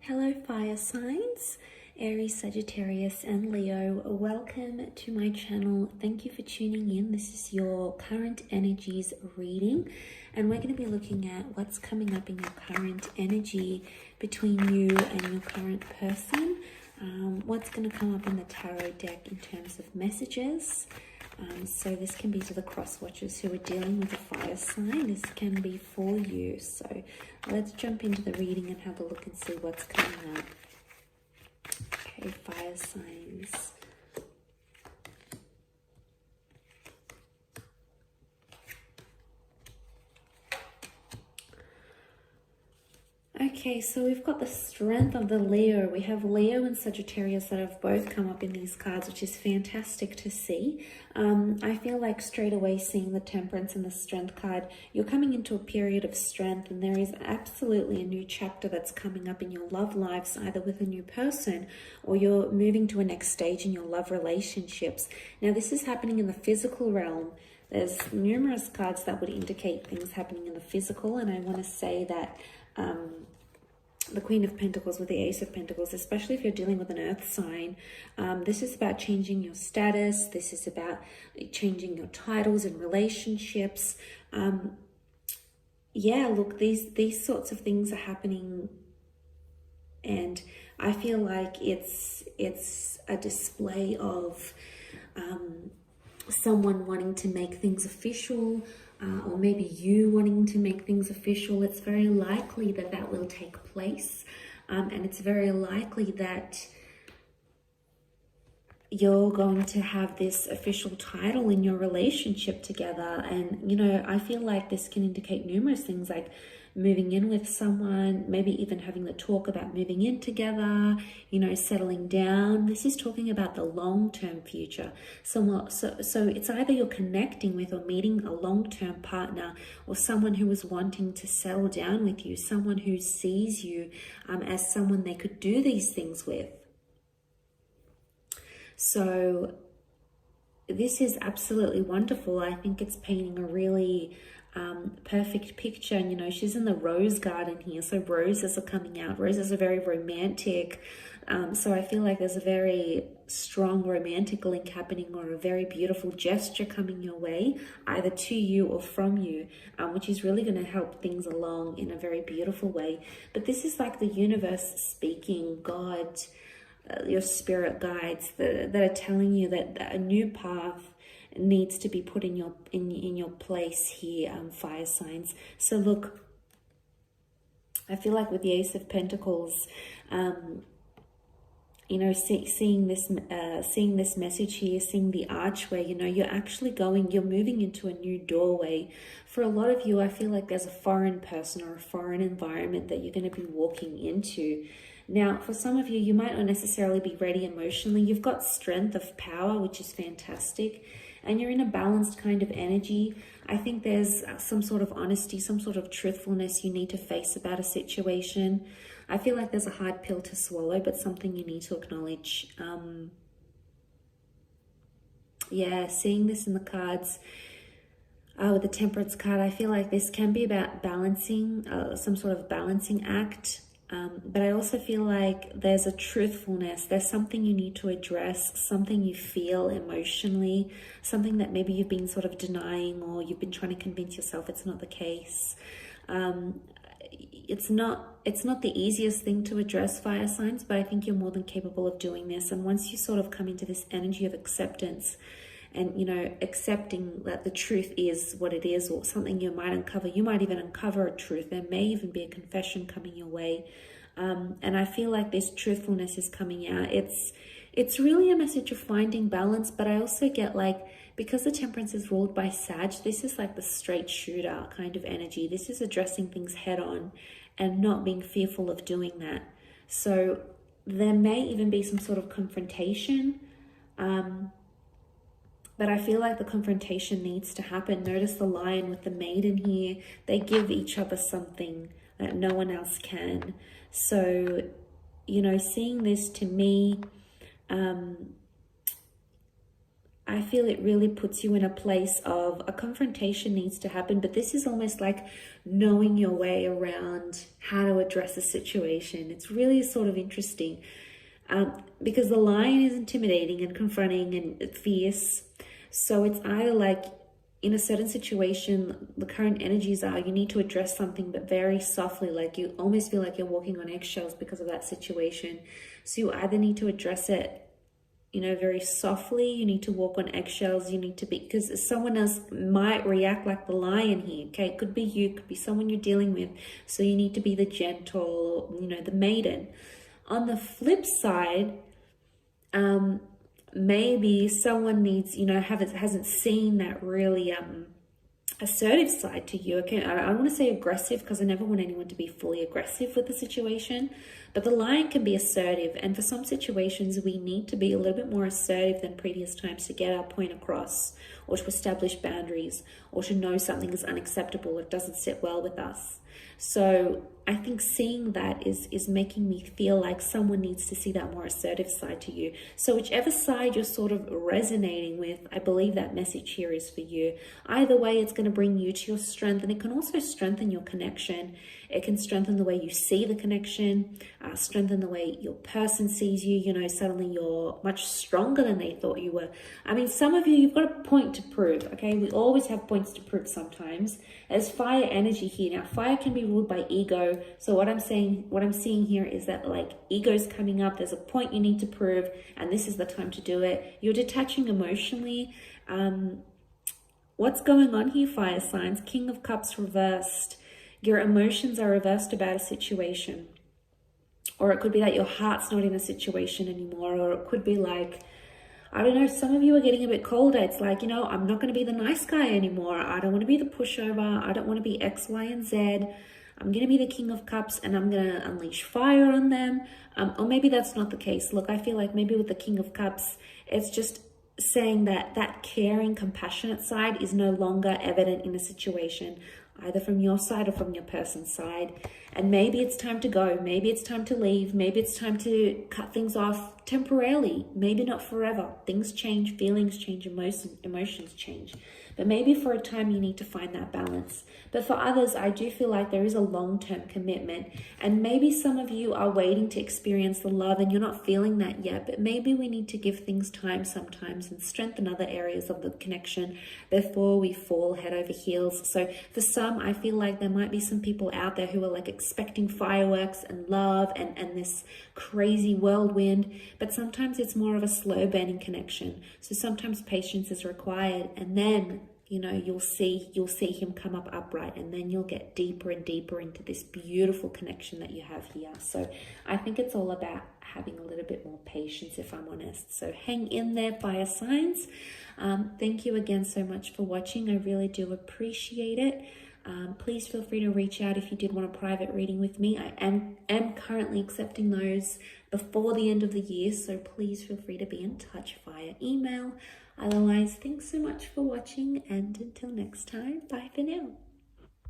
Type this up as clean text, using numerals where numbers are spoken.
Hello fire signs, Aries, Sagittarius and Leo. Welcome to my channel. Thank you for tuning in. This is your current energies reading and we're going to be looking at what's coming up in your current energy between you and your current person. What's going to come up in the tarot deck in terms of messages. So this can be to the cross watchers who are dealing with a fire sign. This can be for you. So let's jump into the reading and have a look and see what's coming up. Okay, fire signs. Okay, so we've got the strength of the Leo. We have Leo and Sagittarius that have both come up in these cards, which is fantastic to see. I feel like straight away seeing the Temperance and the Strength card, you're coming into a period of strength and there is absolutely a new chapter that's coming up in your love lives, either with a new person or you're moving to a next stage in your love relationships. Now, this is happening in the physical realm. There's numerous cards that would indicate things happening in the physical, and I want to say that the Queen of Pentacles with the Ace of Pentacles, especially if you're dealing with an earth sign, this is about changing your status. This is about changing your titles in relationships. Yeah, look, these sorts of things are happening, and I feel like it's a display of someone wanting to make things official, or maybe you wanting to make things official. It's very likely that that will take place, and it's very likely that you're going to have this official title in your relationship together. And, you know, I feel like this can indicate numerous things, like moving in with someone, maybe even having the talk about moving in together, you know, settling down. This is talking about the long-term future. So it's either you're connecting with or meeting a long-term partner, or someone who is wanting to settle down with you, someone who sees you as someone they could do these things with. So this is absolutely wonderful. I think it's painting a really perfect picture. And, you know, she's in the rose garden here. So roses are coming out. Roses are very romantic. So I feel like there's a very strong romantic link happening, or a very beautiful gesture coming your way, either to you or from you, which is really going to help things along in a very beautiful way. But this is like the universe speaking, God, your spirit guides that are telling you that a new path needs to be put in your place here, fire signs. So look, I feel like with the Ace of Pentacles, you know, seeing this message here, seeing the archway, you know, you're moving into a new doorway. For a lot of you, I feel like there's a foreign person or a foreign environment that you're going to be walking into. Now, for some of you, you might not necessarily be ready emotionally. You've got strength of power, which is fantastic, and you're in a balanced kind of energy. I think there's some sort of honesty, some sort of truthfulness you need to face about a situation. I feel like there's a hard pill to swallow, but something you need to acknowledge. Yeah, seeing this in the cards, with the Temperance card, I feel like this can be about balancing, some sort of balancing act. But I also feel like there's a truthfulness. There's something you need to address, something you feel emotionally, something that maybe you've been sort of denying, or you've been trying to convince yourself it's not the case. It's not the easiest thing to address, fire signs, but I think you're more than capable of doing this. And once you sort of come into this energy of acceptance, and, you know, accepting that the truth is what it is, or something you might uncover. You might even uncover a truth. There may even be a confession coming your way. And I feel like this truthfulness is coming out. It's really a message of finding balance, but I also get like, because the Temperance is ruled by Sag, this is like the straight shooter kind of energy. This is addressing things head on and not being fearful of doing that. So there may even be some sort of confrontation, but I feel like the confrontation needs to happen. Notice the Lion with the Maiden here. They give each other something that no one else can. So, you know, seeing this to me, I feel it really puts you in a place of a confrontation needs to happen, but this is almost like knowing your way around how to address a situation. It's really sort of interesting because the lion is intimidating and confronting and fierce. So it's either like in a certain situation, the current energies are you need to address something, but very softly, like you almost feel like you're walking on eggshells because of that situation. So you either need to address it, you know, very softly, you need to walk on eggshells, you need to be, because someone else might react like the lion here, okay? It could be you, it could be someone you're dealing with. So you need to be the gentle, you know, the maiden. On the flip side, maybe someone needs, you know, hasn't seen that really assertive side to you. Okay, I don't want to say aggressive because I never want anyone to be fully aggressive with the situation, but the lion can be assertive, and for some situations we need to be a little bit more assertive than previous times to get our point across, or to establish boundaries, or to know something is unacceptable or doesn't sit well with us. So I think seeing that is making me feel like someone needs to see that more assertive side to you. So whichever side you're sort of resonating with, I believe that message here is for you. Either way, it's going to bring you to your strength, and it can also strengthen your connection. It can strengthen the way you see the connection, strengthen the way your person sees you. You know, suddenly you're much stronger than they thought you were. I mean, some of you, you've got a point to prove, okay? We always have points to prove sometimes. There's fire energy here. Now, fire can be ruled by ego. So what I'm seeing here is that like ego's coming up. There's a point you need to prove, and this is the time to do it. You're detaching emotionally. What's going on here, fire signs? King of Cups reversed. Your emotions are reversed about a situation. Or it could be that your heart's not in a situation anymore. Or it could be like, I don't know, some of you are getting a bit colder. It's like, you know, I'm not going to be the nice guy anymore. I don't want to be the pushover. I don't want to be X, Y, and Z. I'm going to be the King of Cups, and I'm going to unleash fire on them. Or maybe that's not the case. Look, I feel like maybe with the King of Cups, it's just saying that that caring, compassionate side is no longer evident in a situation, either from your side or from your person's side. And maybe it's time to go. Maybe it's time to leave. Maybe it's time to cut things off temporarily. Maybe not forever. Things change, feelings change, emotions change. But maybe for a time you need to find that balance. But for others, I do feel like there is a long-term commitment. And maybe some of you are waiting to experience the love and you're not feeling that yet. But maybe we need to give things time sometimes and strengthen other areas of the connection before we fall head over heels. So for some, I feel like there might be some people out there who are like expecting fireworks and love and this crazy whirlwind. But sometimes it's more of a slow burning connection. So sometimes patience is required, and then, you know, you'll see him come up upright, and then you'll get deeper and deeper into this beautiful connection that you have here. So I think it's all about having a little bit more patience, if I'm honest. So hang in there, fire signs. Thank you again so much for watching. I really do appreciate it. Please feel free to reach out if you did want a private reading with me. I am currently accepting those before the end of the year, so please feel free to be in touch via email. Otherwise, thanks so much for watching, and until next time, bye for now.